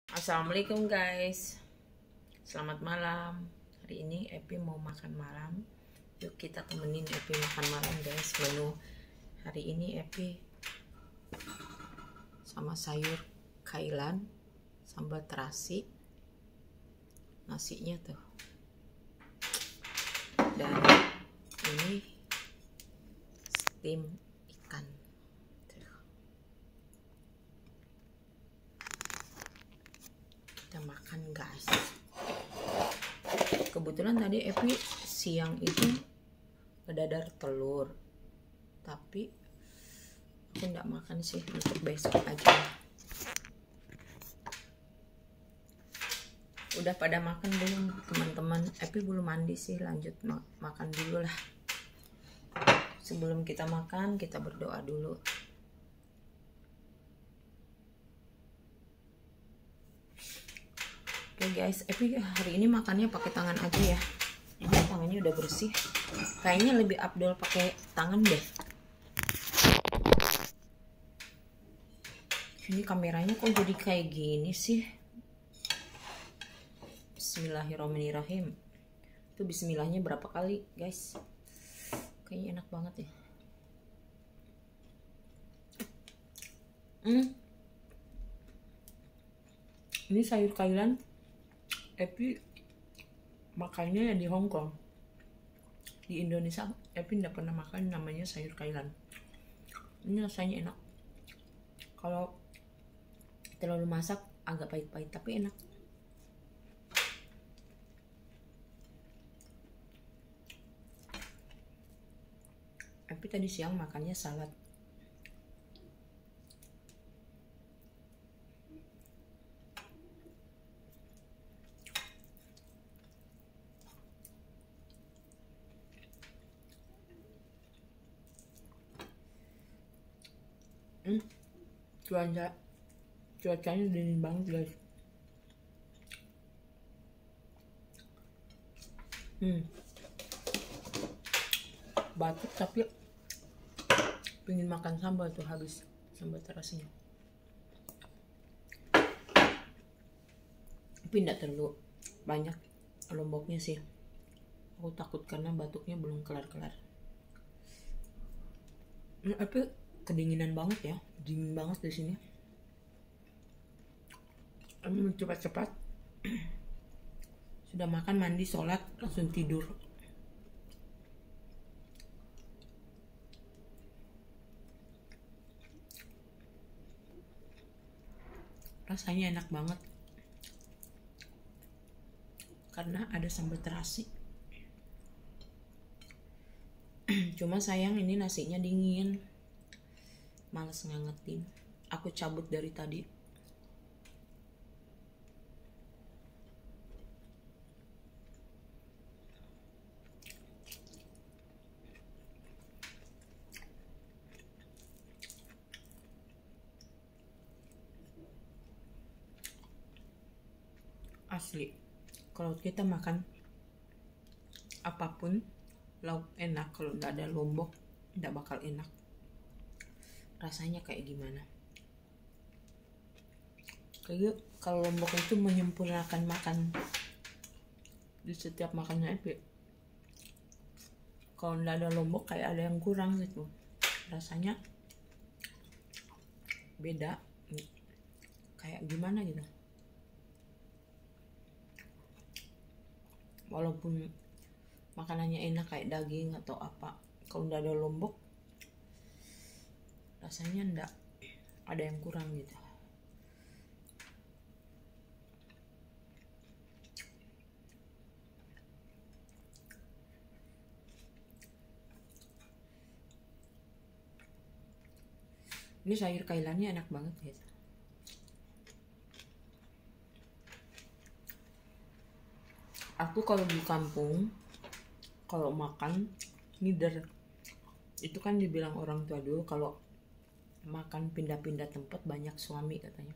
Assalamualaikum guys, selamat malam. Hari ini Epi mau makan malam. Yuk kita temenin Epi makan malam guys. Menu hari ini Epi sama sayur kailan, sambal terasi, nasinya tuh. Dan ini steam ikan. Kita makan guys. Kebetulan tadi Epi siang itu ngedadar telur, tapi aku nggak makan sih, untuk besok aja. Udah pada makan belum teman-teman? Epi belum mandi sih, lanjut makan dulu lah. Sebelum kita makan, kita berdoa dulu. Oke guys, Epi hari ini makannya pakai tangan aja ya. Ini tangannya udah bersih. Kayaknya lebih afdol pakai tangan deh. Ini kameranya kok jadi kayak gini sih? Bismillahirrahmanirrahim. Itu bismillahnya berapa kali guys? Kayaknya enak banget ya. Ini sayur kailan Epi makannya di Hong Kong. Di Indonesia Epi tidak pernah makan namanya sayur kailan. Ini rasanya enak. Kalau terlalu masak agak pahit-pahit tapi enak. Epi tadi siang makannya salad. Cuacanya dingin banget guys. Batuk tapi pengen makan sambal tuh, habis sambal terasinya. Tapi tidak terlalu banyak lomboknya sih. Aku takut karena batuknya belum kelar-kelar. Tapi kedinginan banget ya, dingin banget di sini. Cepat-cepat sudah makan, mandi, sholat, langsung tidur. Rasanya enak banget karena ada sambal terasi. Cuma sayang ini nasinya dingin, males ngangetin. Aku cabut dari tadi. Asli, kalau kita makan apapun lauk enak, kalau nggak ada lombok nggak bakal enak. Rasanya kayak gimana? Kayak kalau lombok itu menyempurnakan makan di setiap makannya Epi. Kalau nggak ada lombok kayak ada yang kurang gitu. Rasanya beda, kayak gimana gitu. Walaupun makanannya enak kayak daging atau apa, kalau nggak ada lombok rasanya nggak, ada yang kurang gitu. Ini sayur kailannya enak banget guys. Aku kalau di kampung kalau makan ngider, itu kan dibilang orang tua dulu kalau makan pindah-pindah tempat banyak suami katanya.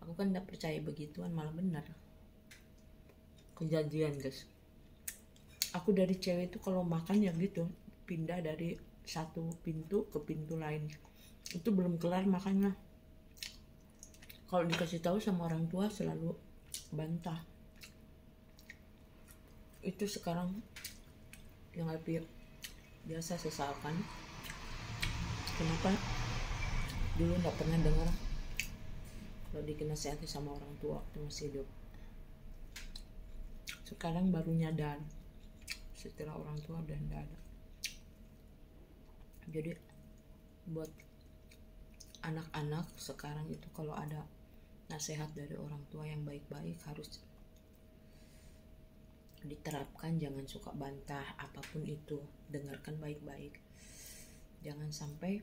Aku kan tidak percaya begituan, malah benar kejadian guys. Aku dari cewek itu kalau makan ya gitu, pindah dari satu pintu ke pintu lain, itu belum kelar makannya. kalau dikasih tahu sama orang tua selalu bantah. Itu sekarang yang lebih biasa sesalkan. Kenapa dulu nggak pernah dengar kalau dinasihati sama orang tua waktu masih hidup. Sekarang baru nyadar setelah orang tua udah nggak ada. Jadi buat anak-anak sekarang itu kalau ada nasihat dari orang tua yang baik-baik harus diterapkan. Jangan suka bantah, apapun itu dengarkan baik-baik. Jangan sampai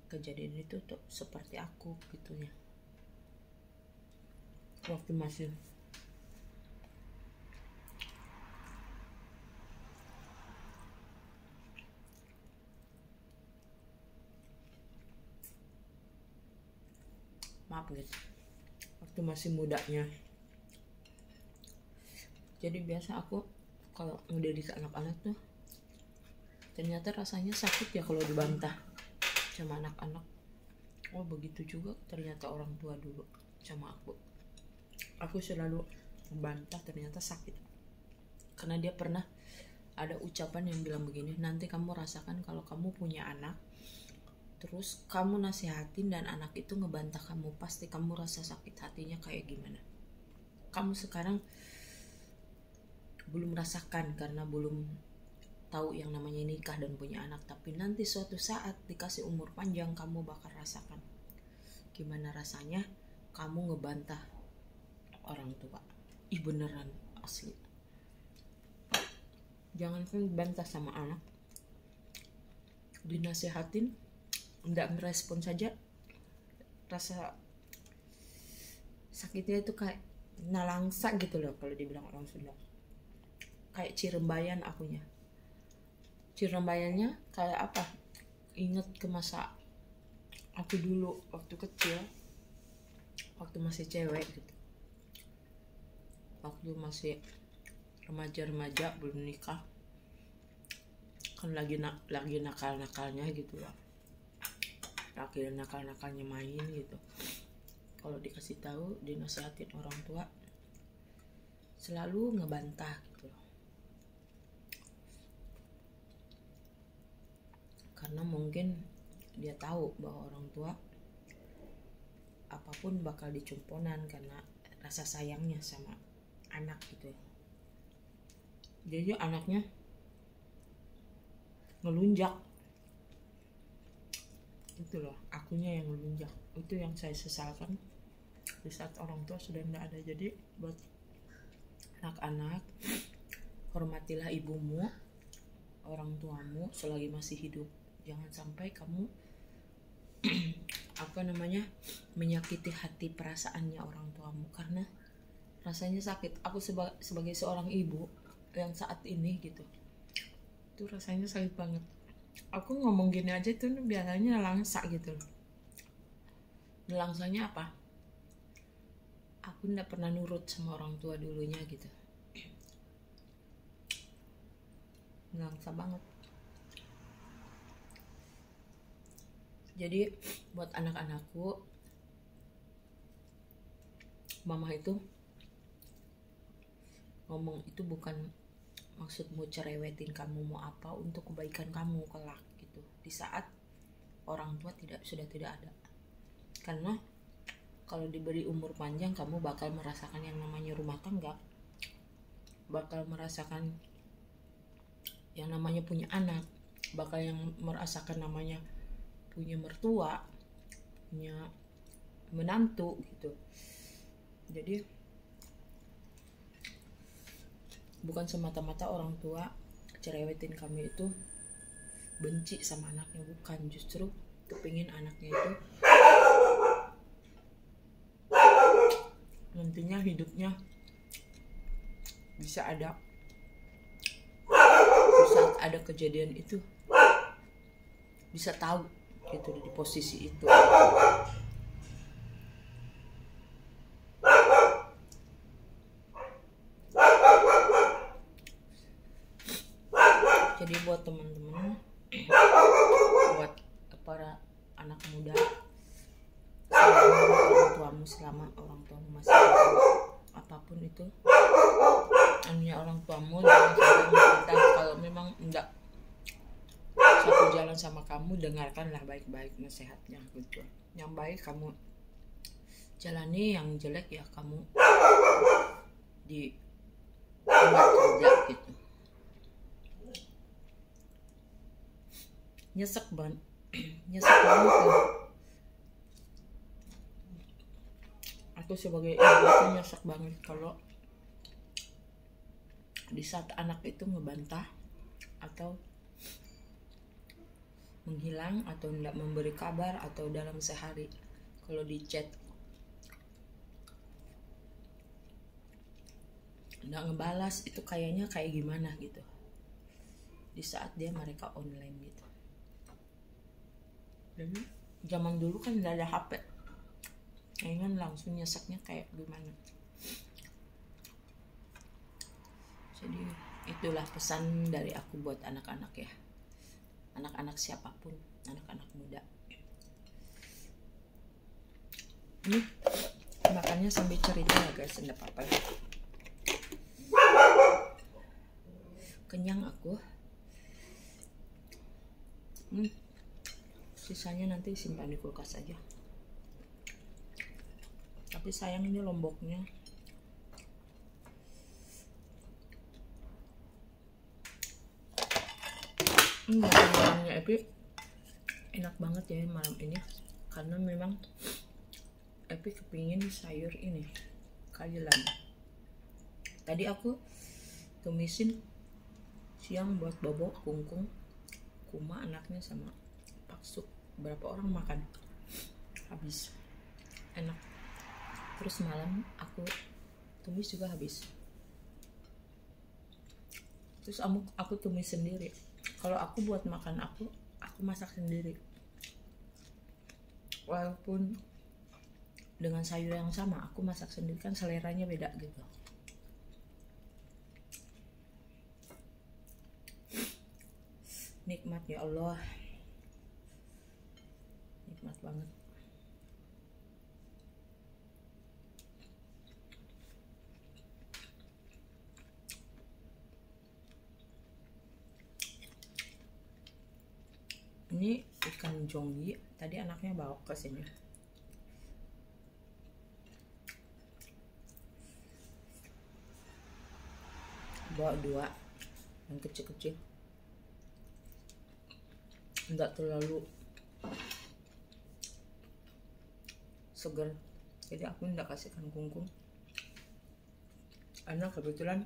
kejadian itu tuh seperti aku gitunya waktu masih maaf guys, waktu masih mudanya. Jadi biasa aku kalau ngedidik anak-anak tuh ternyata rasanya sakit ya kalau dibantah sama anak-anak. Oh begitu juga ternyata orang tua dulu sama aku. Aku selalu membantah, ternyata sakit. Karena dia pernah ada ucapan yang bilang begini, nanti kamu rasakan kalau kamu punya anak, terus kamu nasihatin dan anak itu ngebantah kamu, pasti kamu rasa sakit hatinya kayak gimana. Kamu sekarang belum rasakan karena belum tahu yang namanya nikah dan punya anak, tapi nanti suatu saat dikasih umur panjang kamu bakal rasakan gimana rasanya kamu ngebantah orang tua. Ih beneran asli. Jangan kan bantah sama anak, dinasehatin nggak ngerespon saja, rasa sakitnya itu kayak nalangsa gitu loh kalau dibilang orang Sunda. Kayak cirembayan akunya. Cirembayannya kayak apa? Ingat ke masa aku dulu waktu kecil, waktu masih cewek gitu. Waktu masih remaja-remaja belum nikah. Kan lagi nakal-nakalnya gitu lah. Lagi nakal-nakalnya main gitu. Kalau dikasih tahu, dinasihatin orang tua, selalu ngebantah gitu. Karena mungkin dia tahu bahwa orang tua apapun bakal dicumponan karena rasa sayangnya sama anak gitu. Jadi anaknya ngelunjak. Itu loh, akunya yang ngelunjak. Itu yang saya sesalkan di saat orang tua sudah tidak ada. Jadi buat anak-anak, hormatilah ibumu, orang tuamu selagi masih hidup. Jangan sampai kamu menyakiti hati perasaannya orang tuamu, karena rasanya sakit. Aku sebagai seorang ibu yang saat ini gitu, itu rasanya sakit banget. Aku ngomong gini aja tuh biasanya langsa gitu. Langsanya apa? Aku nggak pernah nurut sama orang tua dulunya gitu. Langsa banget. Jadi buat anak-anakku, mama itu ngomong itu bukan maksud mau cerewetin kamu, mau apa, untuk kebaikan kamu kelak gitu. Di saat orang tua sudah tidak ada. Karena kalau diberi umur panjang, kamu bakal merasakan yang namanya rumah tangga, bakal merasakan yang namanya punya anak, bakal yang merasakan namanya punya mertua, punya menantu gitu. Jadi bukan semata-mata orang tua cerewetin kamu itu benci sama anaknya, bukan. Justru kepingin anaknya itu nantinya hidupnya bisa ada, saat ada kejadian itu bisa tahu gitu di posisi itu. Jadi buat teman-teman, buat para anak muda, orang tuamu selama orang tuamu masih hidup. Apapun itu hanya orang tuamu, jangan sampai meminta. Kalau memang enggak satu jalan sama kamu, dengarkanlah baik-baik nasihatnya gitu. Yang baik kamu jalani, yang jelek ya kamu di tempat kerja gitu. Nyesek banget ya. Aku sebagai ibu itu nyesek banget kalau di saat anak itu ngebantah atau menghilang atau tidak memberi kabar, atau dalam sehari kalau di chat nggak ngebalas, itu kayaknya kayak gimana gitu di saat mereka online gitu. Jadi zaman dulu kan nggak ada HP, kayaknya langsung nyeseknya kayak gimana. Jadi itulah pesan dari aku buat anak-anak ya, anak-anak siapapun, anak-anak muda. Ini makannya sambil cerita ya guys, enggak apa-apa ya. Kenyang aku. Sisanya nanti simpan di kulkas aja. Tapi sayang ini lomboknya. Makanannya Epi enak banget ya malam ini, karena memang Epi kepingin sayur ini kailan. Tadi aku tumisin siang buat Bobo, Kungkung, Kuma anaknya sama Paksuk. Berapa orang makan? Habis. Enak. Terus malam aku tumis juga habis. Terus aku tumis sendiri. Kalau aku buat makan aku masak sendiri. Walaupun dengan sayur yang sama, aku masak sendiri kan seleranya beda gitu. Nikmat ya Allah. Nikmat banget. Ini ikan jonggi, tadi anaknya bawa ke sini. Bawa 2 yang kecil-kecil. Enggak terlalu segar, jadi aku enggak kasihkan Kungkung. Karena kebetulan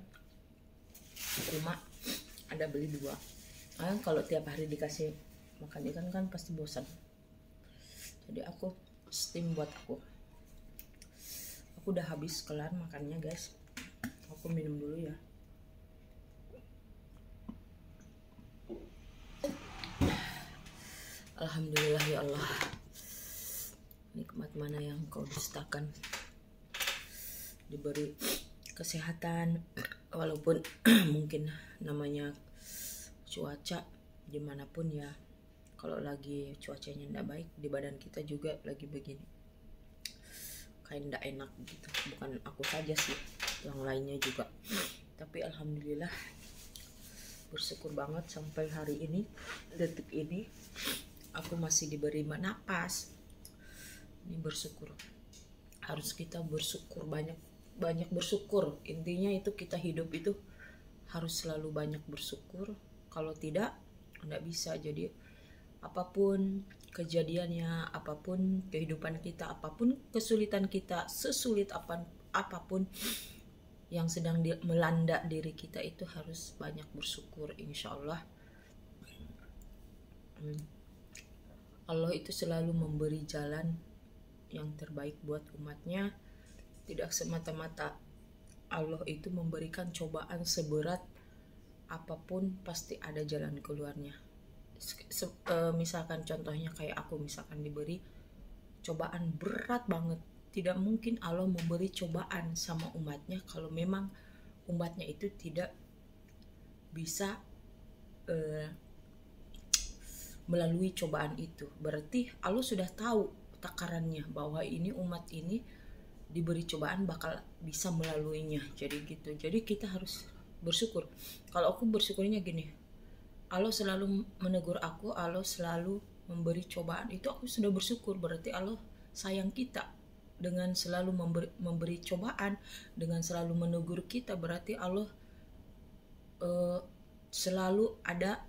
Kuma ada beli 2. Kalau tiap hari dikasih makan ikan kan pasti bosan. Jadi aku steam buat aku. Aku udah habis kelar makannya guys. Aku minum dulu ya. Alhamdulillah ya Allah. Nikmat mana yang kau dustakan. Diberi kesehatan, walaupun mungkin namanya cuaca dimanapun ya, kalau lagi cuacanya tidak baik di badan kita juga lagi begini, kayak tidak enak gitu. Bukan aku saja sih, yang lainnya juga. Tapi alhamdulillah bersyukur banget sampai hari ini, detik ini aku masih diberi napas. Ini bersyukur, harus kita bersyukur, banyak bersyukur. Intinya itu kita hidup itu harus selalu banyak bersyukur. Kalau tidak bisa. Jadi apapun kejadiannya, apapun kehidupan kita, apapun kesulitan kita, sesulit apapun yang sedang melanda diri kita, itu harus banyak bersyukur. Insya Allah Allah itu selalu memberi jalan yang terbaik buat umatnya. Tidak semata-mata Allah itu memberikan cobaan seberat apapun, pasti ada jalan keluarnya. Misalkan contohnya kayak aku, misalkan diberi cobaan berat banget, tidak mungkin Allah memberi cobaan sama umatnya kalau memang umatnya itu tidak bisa melalui cobaan itu. Berarti Allah sudah tahu takarannya bahwa ini umat ini diberi cobaan bakal bisa melaluinya. Jadi gitu. Jadi kita harus bersyukur. Kalau aku bersyukurnya gini, Allah selalu menegur aku, Allah selalu memberi cobaan, itu aku sudah bersyukur. Berarti Allah sayang kita. Dengan selalu memberi cobaan, dengan selalu menegur kita, berarti Allah selalu ada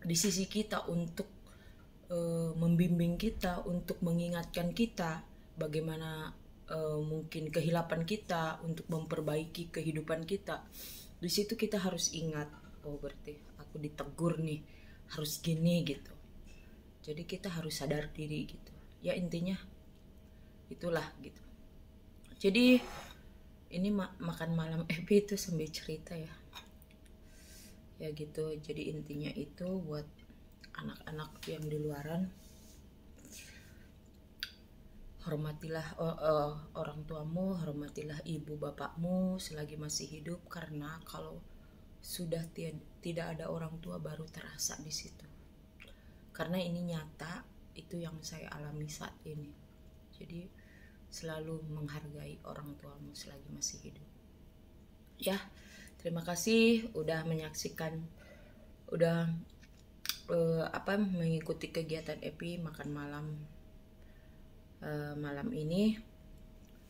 di sisi kita untuk membimbing kita, untuk mengingatkan kita bagaimana mungkin kehilapan kita, untuk memperbaiki kehidupan kita. Di situ kita harus ingat, oh berarti aku ditegur nih, harus gini gitu. Jadi kita harus sadar diri gitu. Ya intinya itulah gitu. Jadi ini makan malam Epi itu sambil cerita ya. Ya gitu. Jadi intinya itu buat anak-anak yang di luaran, hormatilah orang tuamu, hormatilah ibu bapakmu selagi masih hidup, karena kalau sudah tidak ada orang tua baru terasa di situ. Karena ini nyata, itu yang saya alami saat ini. Jadi selalu menghargai orang tuamu selagi masih hidup. Ya, terima kasih udah menyaksikan, udah mengikuti kegiatan Epi makan malam malam ini.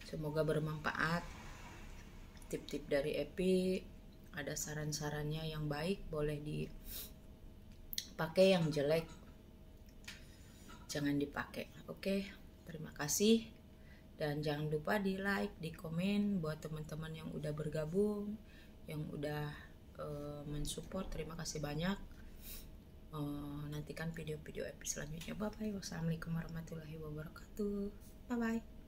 Semoga bermanfaat. Tip-tip dari Epi, ada saran-sarannya yang baik boleh dipakai, yang jelek jangan dipakai. Oke, terima kasih. Dan jangan lupa di like, di komen buat teman-teman yang udah bergabung, yang udah mensupport. Terima kasih banyak. Nantikan video-video Epi selanjutnya. Bye bye. Wassalamualaikum warahmatullahi wabarakatuh. Bye bye.